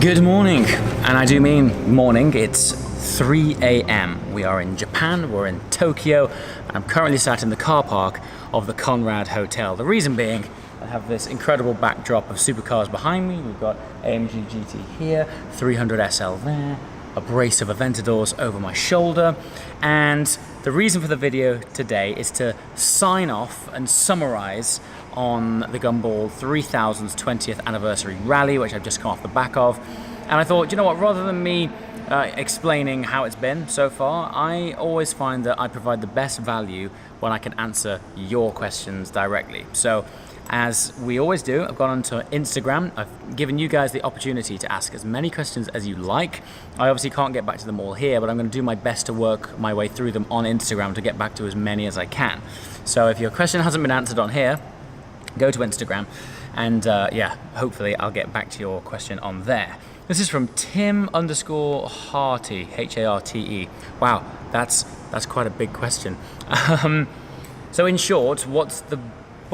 Good morning, and I do mean morning. It's 3 a.m. We are in Japan, we're in Tokyo, and I'm currently sat in the car park of the Conrad Hotel. The reason being, I have this incredible backdrop of supercars behind me. We've got AMG GT here, 300 SL there, a brace of Aventadors over my shoulder, and the reason for the video today is to sign off and summarize on the Gumball 3000's 20th anniversary rally, which I've just come off the back of. And I thought, you know what, rather than me explaining how it's been so far, I always find that I provide the best value when I can answer your questions directly. So, as we always do, I've gone onto Instagram. I've given you guys the opportunity to ask as many questions as you like. I obviously can't get back to them all here, but I'm going to do my best to work my way through them on Instagram to get back to as many as I can. So if your question hasn't been answered on here, go to Instagram and hopefully I'll get back to your question on there. This is from Tim_Harty, H-A-R-T-E. Wow, that's quite a big question. So in short, what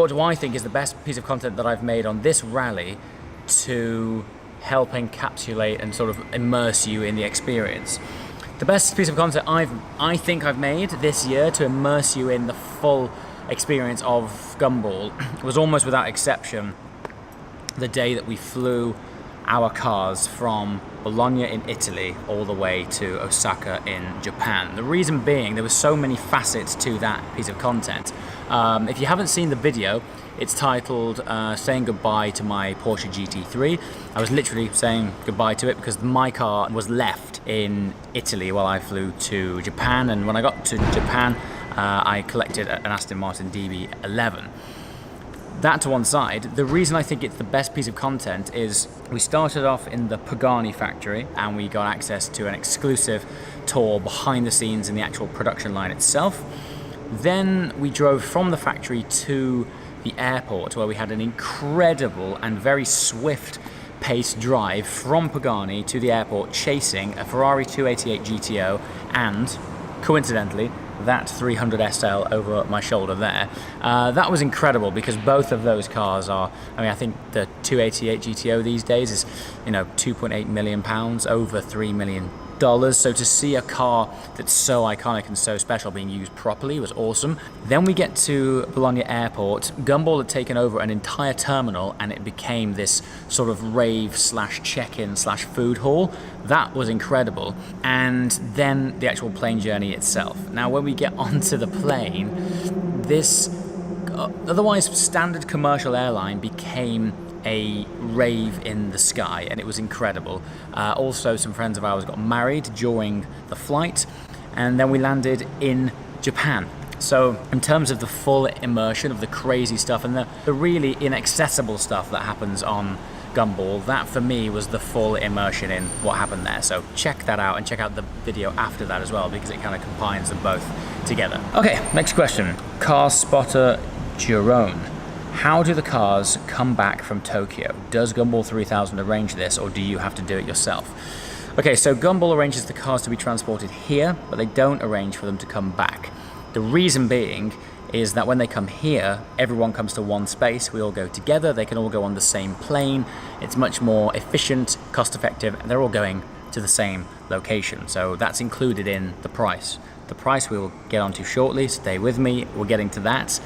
do I think is the best piece of content that I've made on this rally to help encapsulate and sort of immerse you in the experience? The best piece of content I think I've made this year to immerse you in the full experience of Gumball was almost without exception the day that we flew our cars from Bologna in Italy all the way to Osaka in Japan. The reason being, there were so many facets to that piece of content. If you haven't seen the video, it's titled Saying Goodbye to My Porsche GT3. I was literally saying goodbye to it because my car was left in Italy while I flew to Japan, and when I got to Japan, I collected an Aston Martin DB11. That to one side, the reason I think it's the best piece of content is we started off in the Pagani factory and we got access to an exclusive tour behind the scenes in the actual production line itself. Then we drove from the factory to the airport where we had an incredible and very swift paced drive from Pagani to the airport chasing a Ferrari 288 GTO and, coincidentally, that 300 SL over my shoulder there. That was incredible because both of those cars are, I think the 288 GTO these days is, 2.8 million pounds, over $3 million. So to see a car that's so iconic and so special being used properly was awesome. Then we get to Bologna Airport. Gumball had taken over an entire terminal and it became this sort of rave / check-in / food hall. That was incredible. And then the actual plane journey itself. Now when we get onto the plane, this otherwise standard commercial airline became a rave in the sky, and it was incredible. Also, some friends of ours got married during the flight, and then we landed in Japan. So in terms of the full immersion of the crazy stuff and the really inaccessible stuff that happens on Gumball, that for me was the full immersion in what happened there. So check that out and check out the video after that as well, because it kind of combines them both together. Okay, next question. Car Spotter Jerome. How do the cars come back from Tokyo? Does Gumball 3000 arrange this, or do you have to do it yourself? Okay, so Gumball arranges the cars to be transported here, but they don't arrange for them to come back. The reason being is that when they come here, everyone comes to one space, we all go together, they can all go on the same plane, it's much more efficient, cost effective, and they're all going to the same location. So that's included in the price. The price we will get onto shortly, stay with me, we're getting to that.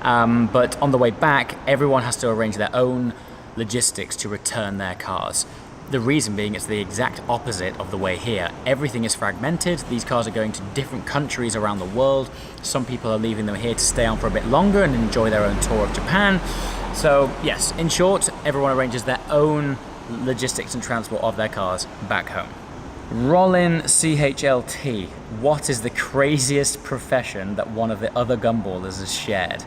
But on the way back, everyone has to arrange their own logistics to return their cars. The reason being it's the exact opposite of the way here. Everything is fragmented. These cars are going to different countries around the world. Some people are leaving them here to stay on for a bit longer and enjoy their own tour of Japan. So yes, in short, everyone arranges their own logistics and transport of their cars back home. Rollin CHLT, what is the craziest profession that one of the other Gumballers has shared?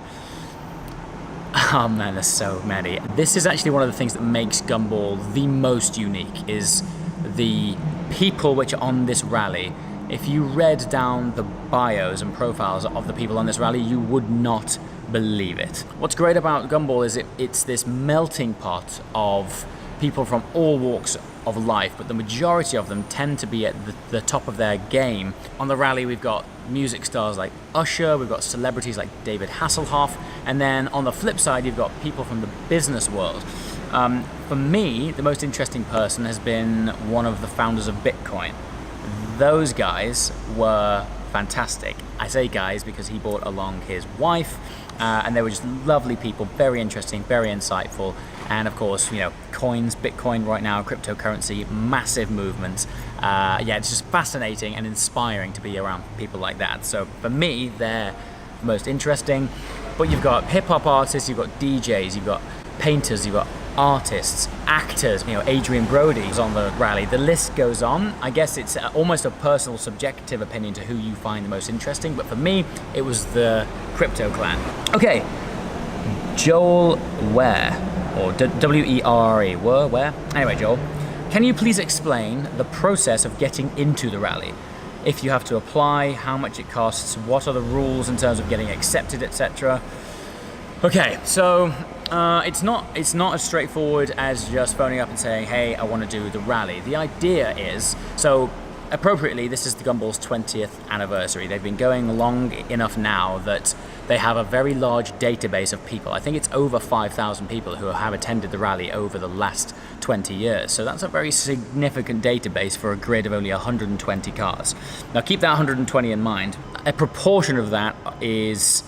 Oh man, there's so many. This is actually one of the things that makes Gumball the most unique, is the people which are on this rally. If you read down the bios and profiles of the people on this rally, you would not believe it. What's great about Gumball is it's this melting pot of people from all walks of life, but the majority of them tend to be at the top of their game. On the rally, we've got music stars like Usher, we've got celebrities like David Hasselhoff, and then on the flip side, you've got people from the business world. For me, the most interesting person has been one of the founders of Bitcoin. Those guys were fantastic. I say guys because he brought along his wife, and they were just lovely people, very interesting, very insightful. And of course, you know, coins, Bitcoin right now, cryptocurrency, massive movement. Yeah, it's just fascinating and inspiring to be around people like that. So for me, they're the most interesting. But you've got hip hop artists, you've got DJs, you've got painters, you've got artists, actors, you know, Adrian Brody is on the rally. The list goes on. I guess it's almost a personal, subjective opinion to who you find the most interesting, but for me, it was the Crypto Clan. Okay, Joel Ware, or W-E-R-R-E, Ware? Anyway, Joel, can you please explain the process of getting into the rally? If you have to apply, how much it costs, what are the rules in terms of getting accepted, etc. Okay, so it's not as straightforward as just phoning up and saying, hey, I want to do the rally. The idea is, so appropriately, this is the Gumball's 20th anniversary. They've been going long enough now that they have a very large database of people. I think it's over 5,000 people who have attended the rally over the last 20 years. So that's a very significant database for a grid of only 120 cars. Now keep that 120 in mind. A proportion of that is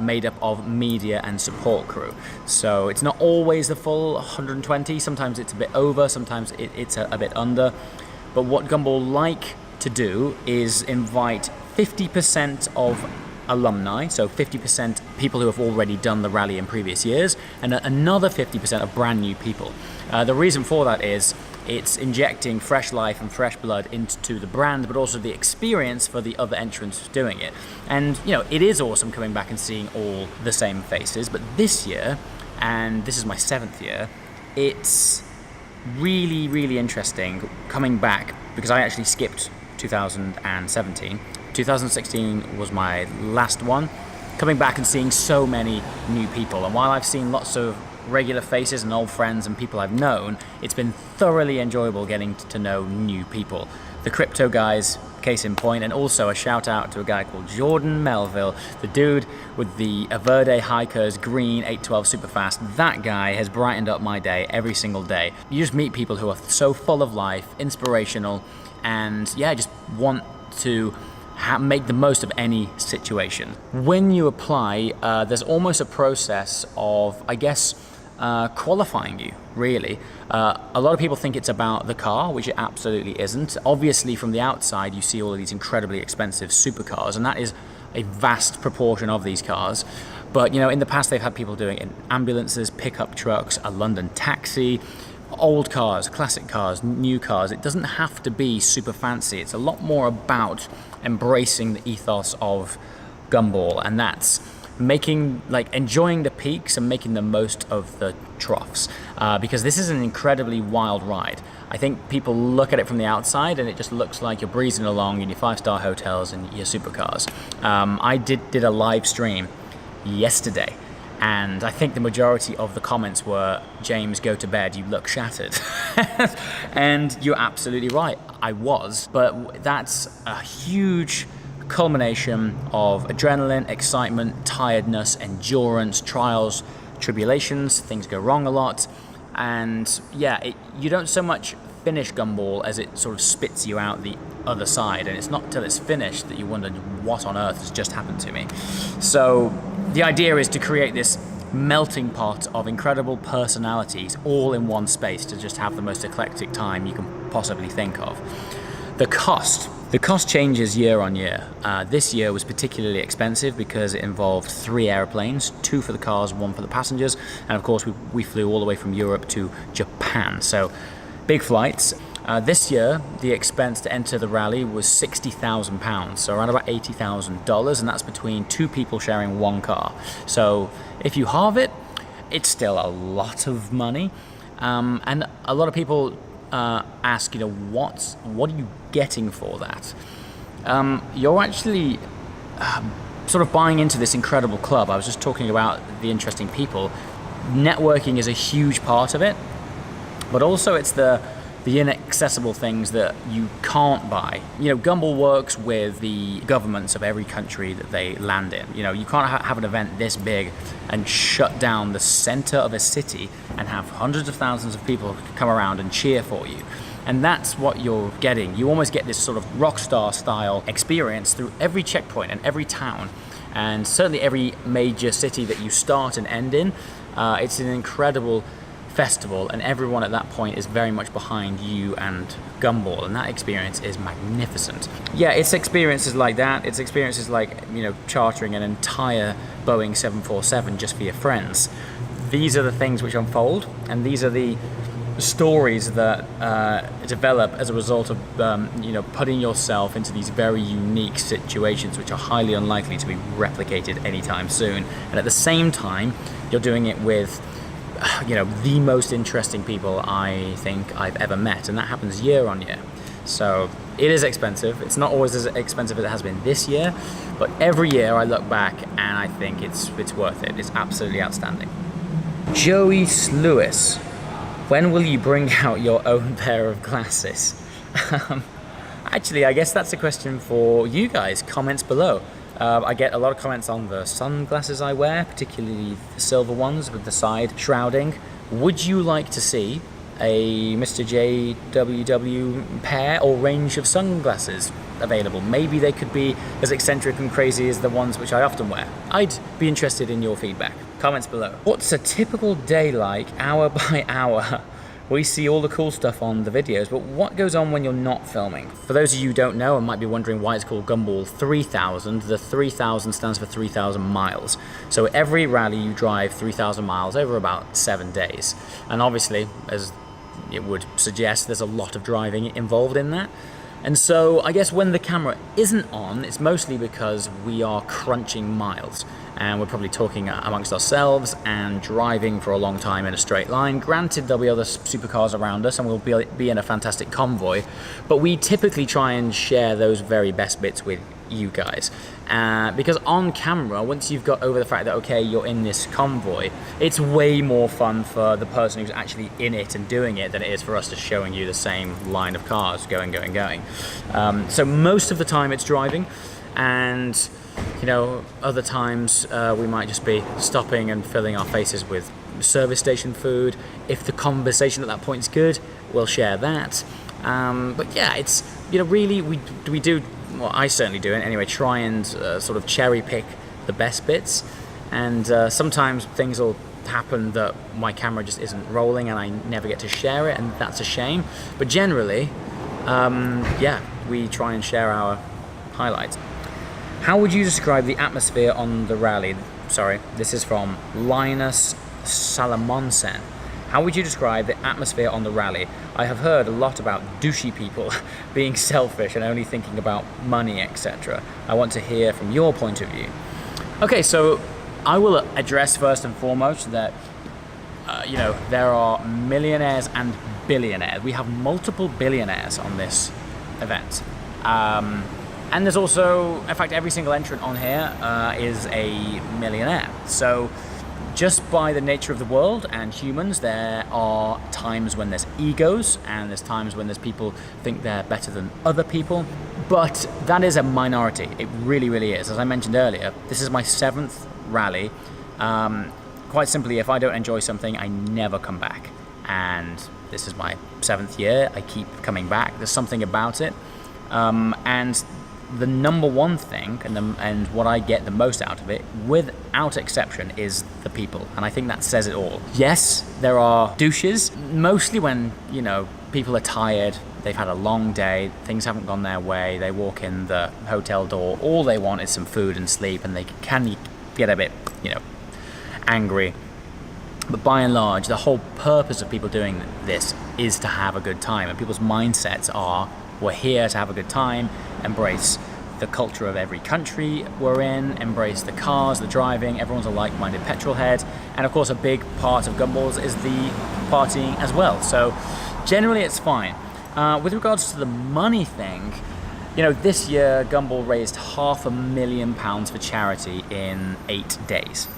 made up of media and support crew. So it's not always the full 120. Sometimes it's a bit over, sometimes it's a bit under. But what Gumball like to do is invite 50% of alumni, so 50% people who have already done the rally in previous years, and another 50% of brand new people. The reason for that is it's injecting fresh life and fresh blood into the brand, but also the experience for the other entrants doing it. And, you know, it is awesome coming back and seeing all the same faces, but this year, and this is my 7th year, it's really, really interesting coming back, because I actually skipped 2017. 2016 was my last one. Coming back and seeing so many new people. And while I've seen lots of regular faces and old friends and people I've known, it's been thoroughly enjoyable getting to know new people. The crypto guys, case in point, and also a shout out to a guy called Jordan Melville, the dude with the Averde Hikers green 812 Superfast. That guy has brightened up my day every single day. You just meet people who are so full of life, inspirational, and yeah, just want to make the most of any situation. When you apply, there's almost a process of, I guess, qualifying you, really. A lot of people think it's about the car, which it absolutely isn't. Obviously, from the outside, you see all of these incredibly expensive supercars, and that is a vast proportion of these cars. But, you know, in the past, they've had people doing it in ambulances, pickup trucks, a London taxi, old cars, classic cars, new cars. It doesn't have to be super fancy. It's a lot more about embracing the ethos of Gumball, and that's enjoying the peaks and making the most of the troughs, because this is an incredibly wild ride. I think people look at it from the outside and it just looks like you're breezing along in your 5-star hotels and your supercars. I did a live stream yesterday, and I think the majority of the comments were, James, go to bed, you look shattered. And you're absolutely right, I was. But that's a huge culmination of adrenaline, excitement, tiredness, endurance, trials, tribulations. Things go wrong a lot. And yeah, you don't so much finish Gumball as it sort of spits you out the other side. And it's not till it's finished that you wonder what on earth has just happened to me. So the idea is to create this melting pot of incredible personalities all in one space to just have the most eclectic time you can possibly think of. The cost changes year on year. This year was particularly expensive because it involved 3 airplanes, 2 for the cars, 1 for the passengers, and of course we flew all the way from Europe to Japan, so big flights. This year, the expense to enter the rally was £60,000, so around about $80,000, and that's between 2 people sharing 1 car. So if you halve it, it's still a lot of money. And a lot of people ask, you know, what are you getting for that? You're actually sort of buying into this incredible club. I was just talking about the interesting people. Networking is a huge part of it, but also it's the the inaccessible things that you can't buy. You know, Gumball works with the governments of every country that they land in. You know, you can't have an event this big and shut down the center of a city and have hundreds of thousands of people come around and cheer for you. And that's what you're getting. You almost get this sort of rock star style experience through every checkpoint and every town, and certainly every major city that you start and end in. It's an incredible festival, and everyone at that point is very much behind you and Gumball, and that experience is magnificent. Yeah, it's experiences like that. It's experiences like, you know, chartering an entire Boeing 747 just for your friends. These are the things which unfold, and these are the stories that develop as a result of you know, putting yourself into these very unique situations which are highly unlikely to be replicated anytime soon. And at the same time, you're doing it with, you know, the most interesting people I think I've ever met, and that happens year on year. So it is expensive. It's not always as expensive as it has been this year, but every year I look back and I think it's worth it. It's absolutely outstanding. Joey Lewis, when will you bring out your own pair of glasses? Actually, I guess that's a question for you guys. Comments below. I get a lot of comments on the sunglasses I wear, particularly the silver ones with the side shrouding. Would you like to see a Mr. JWW pair or range of sunglasses available? Maybe they could be as eccentric and crazy as the ones which I often wear. I'd be interested in your feedback. Comments below. What's a typical day like, hour by hour? We see all the cool stuff on the videos, but what goes on when you're not filming? For those of you who don't know and might be wondering why it's called Gumball 3000, the 3000 stands for 3,000 miles. So every rally you drive 3,000 miles over about 7 days. And obviously, as it would suggest, there's a lot of driving involved in that. And so I guess when the camera isn't on, it's mostly because we are crunching miles. And we're probably talking amongst ourselves and driving for a long time in a straight line. Granted, there'll be other supercars around us and we'll be in a fantastic convoy, but we typically try and share those very best bits with you guys. Because on camera, once you've got over the fact that, okay, you're in this convoy, it's way more fun for the person who's actually in it and doing it than it is for us just showing you the same line of cars going. So most of the time it's driving, and you know, other times we might just be stopping and filling our faces with service station food. If the conversation at that point is good, we'll share that. But yeah, it's, you know, really we do, well, I certainly do it anyway, try and sort of cherry pick the best bits. And sometimes things will happen that my camera just isn't rolling and I never get to share it, and that's a shame. But generally, yeah, we try and share our highlights. How would you describe the atmosphere on the rally? Sorry, this is from Linus Salamonsen. How would you describe the atmosphere on the rally? I have heard a lot about douchey people being selfish and only thinking about money, etc. I want to hear from your point of view. Okay, so I will address first and foremost that you know, there are millionaires and billionaires. We have multiple billionaires on this event. And there's also, in fact, every single entrant on here is a millionaire. So just by the nature of the world and humans, there are times when there's egos, and there's times when there's people think they're better than other people. But that is a minority. It really, really is. As I mentioned earlier, this is my 7th rally. Quite simply, if I don't enjoy something, I never come back. And this is my 7th year. I keep coming back. There's something about it. And the number one thing, and what I get the most out of it, without exception, is the people. And I think that says it all. Yes, there are douches, mostly when, you know, people are tired, they've had a long day, things haven't gone their way, they walk in the hotel door, all they want is some food and sleep, and they can get a bit, you know, angry. But by and large, the whole purpose of people doing this is to have a good time, and people's mindsets are, we're here to have a good time, embrace the culture of every country we're in, embrace the cars, the driving, everyone's a like-minded petrol head, and of course a big part of Gumball's is the partying as well. So generally it's fine. With regards to the money thing, you know, this year Gumball raised £500,000 for charity in 8 days.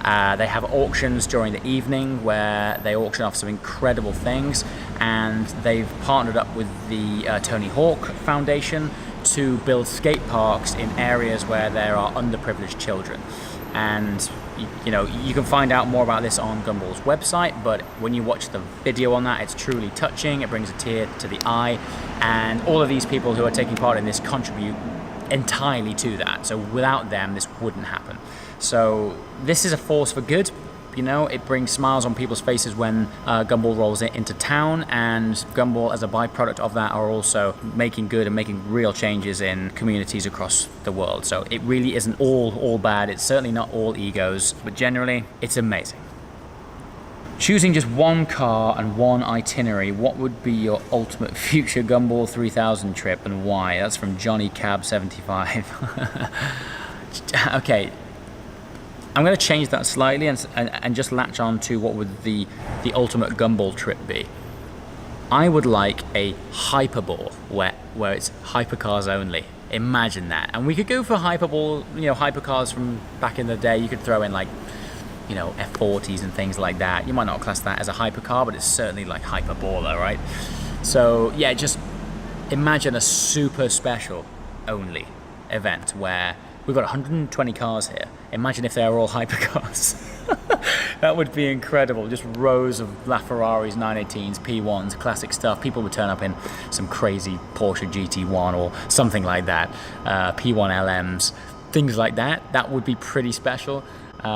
They have auctions during the evening where they auction off some incredible things, and they've partnered up with the Tony Hawk Foundation to build skate parks in areas where there are underprivileged children. And you know, you can find out more about this on Gumball's website, but when you watch the video on that, it's truly touching. It brings a tear to the eye, and all of these people who are taking part in this contribute entirely to that. So without them, this wouldn't happen. So this is a force for good. You know, it brings smiles on people's faces when Gumball rolls it into town, and Gumball, as a byproduct of that, are also making good and making real changes in communities across the world. So it really isn't all bad. It's certainly not all egos, but generally, it's amazing. Choosing just one car and one itinerary, what would be your ultimate future Gumball 3000 trip and why? That's from Johnny Cab 75. Okay. I'm going to change that slightly and just latch on to what would the ultimate Gumball trip be. I would like a hyperball where it's hypercars only. Imagine that. And we could go for hyperball, you know, hypercars from back in the day. You could throw in like, you know, F40s and things like that. You might not class that as a hypercar, but it's certainly like hyperbola, right? So yeah, just imagine a super special only event where we've got 120 cars here. Imagine if they were all hypercars. That would be incredible. Just rows of LaFerraris, 918s, P1s, classic stuff. People would turn up in some crazy Porsche GT1 or something like that. P1 LMs, things like that. That would be pretty special.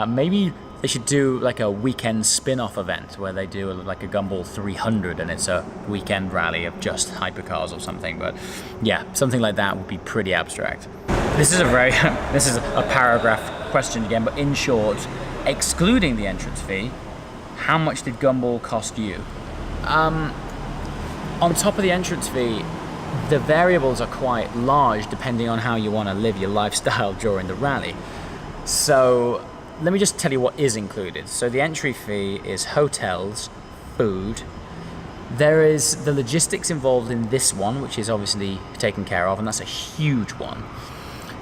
Maybe they should do like a weekend spin-off event where they do like a Gumball 300 and it's a weekend rally of just hypercars or something. But yeah, something like that would be pretty abstract. This is a paragraph question again, but in short, excluding the entrance fee, how much did Gumball cost you? On top of the entrance fee, the variables are quite large depending on how you want to live your lifestyle during the rally. So let me just tell you what is included. So the entry fee is hotels, food. There is the logistics involved in this one, which is obviously taken care of, and that's a huge one.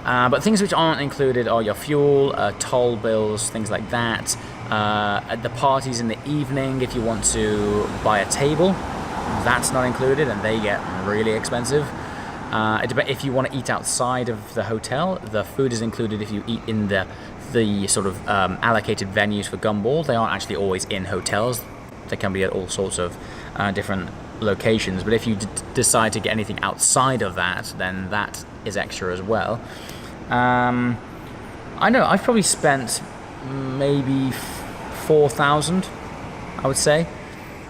But things which aren't included are your fuel, toll bills, things like that. At the parties in the evening, if you want to buy a table, that's not included, and they get really expensive. If you want to eat outside of the hotel, the food is included if you eat in the sort of allocated venues for Gumball. They aren't actually always in hotels. They can be at all sorts of different locations. But if you decide to get anything outside of that, then that is extra as well. I know I've probably spent maybe 4,000, I would say.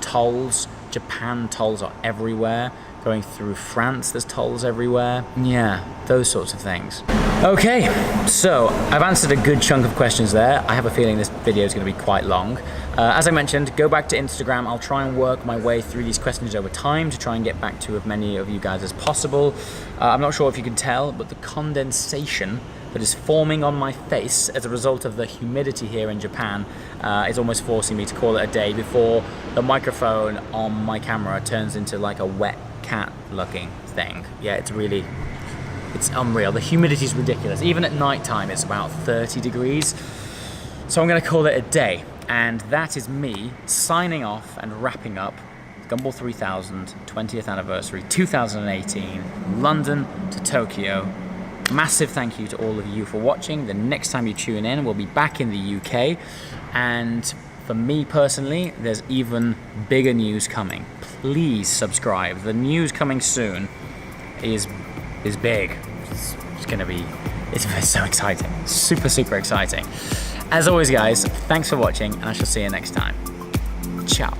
Tolls, Japan tolls are everywhere. Going through France, there's tolls everywhere. Yeah, those sorts of things. Okay, so I've answered a good chunk of questions there. I have a feeling this video is going to be quite long. As I mentioned, go back to Instagram. I'll try and work my way through these questions over time to try and get back to as many of you guys as possible. I'm not sure if you can tell, but the condensation that is forming on my face as a result of the humidity here in Japan is almost forcing me to call it a day before the microphone on my camera turns into like a wet cat looking thing. Yeah, it's unreal. The humidity is ridiculous. Even at night time, it's about 30 degrees. So I'm going to call it a day. And that is me signing off and wrapping up Gumball 3000 20th anniversary 2018, London to Tokyo. Massive thank you to all of you for watching. The next time you tune in, we'll be back in the UK. And for me personally, there's even bigger news coming. Please subscribe. The news coming soon is big. It's so exciting. Super exciting. As always, guys, thanks for watching, and I shall see you next time. Ciao.